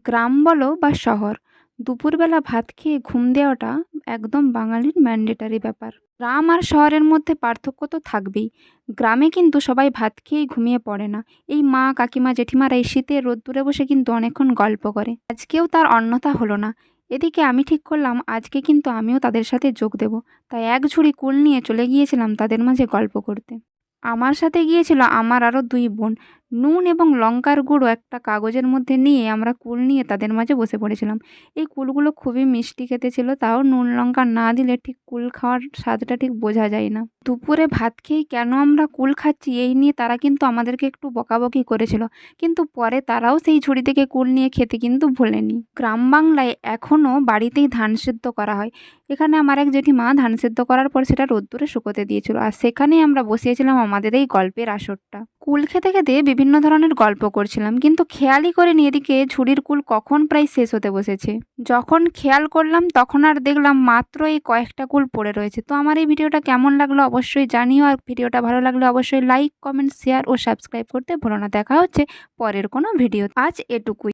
গ্রাম বলো বা শহর, দুপুরবেলা ভাত খেয়ে ঘুম দেওয়াটা একদম বাঙালির ম্যান্ডেটারি ব্যাপার। গ্রাম আর শহরের মধ্যে পার্থক্য তো থাকবেই। গ্রামে কিন্তু সবাই ভাত খেয়েই ঘুমিয়ে পড়ে না। এই মা, কাকিমা, জেঠিমারা এই শীতের রোদ্দুরে বসে কিন্তু অনেকক্ষণ গল্প করে। আজকেও তার অন্যথা হলো না। এদিকে আমি ঠিক করলাম আজকে কিন্তু আমিও তাদের সাথে যোগ দেব। তাই এক ঝুড়ি কুল নিয়ে চলে গিয়েছিলাম তাদের মাঝে গল্প করতে। আমার সাথে গিয়েছিল আমার আরও 2 বোন। নুন এবং লঙ্কার গুঁড়ো একটা কাগজের মধ্যে নিয়ে আমরা কুল নিয়ে তাদের মাঝে বসে পড়েছিলাম। এই কুলগুলো খুবই মিষ্টি খেতে ছিল, তাও নুন লঙ্কা না দিলে ঠিক কুল খাওয়ার স্বাদটা ঠিক বোঝা যায় না। দুপুরে ভাত খেয়েই কেন আমরা কুল খাচ্ছি এই নিয়ে তারা কিন্তু আমাদেরকে একটু বকাবকি করেছিল, কিন্তু পরে তারাও সেই ঝুড়ি থেকে কুল নিয়ে খেতে কিন্তু ভোলেনি। গ্রাম বাংলায় এখনও বাড়িতেই ধান সেদ্ধ করা হয়। এখানে আমার এক জেঠিমা ধান সেদ্ধ করার পর সেটা রোদ্দুরে শুকোতে দিয়েছিল, আর সেখানেই আমরা বসিয়েছিলাম আমাদের এই গল্পের আসরটা। কুল খেতে খেতে বিভিন্ন ধরনের গল্প করছিলাম, কিন্তু খেয়ালই করিনি এদিকে ঝুড়ির কুল কখন প্রায় শেষ হতে বসেছে। যখন খেয়াল করলাম তখন আর দেখলাম মাত্র এই কয়েকটা কুল পড়ে রয়েছে। তো আমার এই ভিডিওটা কেমন লাগলো অবশ্যই জানিও, আর ভিডিওটা ভালো লাগলে অবশ্যই লাইক, কমেন্ট, শেয়ার ও সাবস্ক্রাইব করতে ভুলো না। দেখা হচ্ছে পরের কোনো ভিডিও। আজ এটুকুই।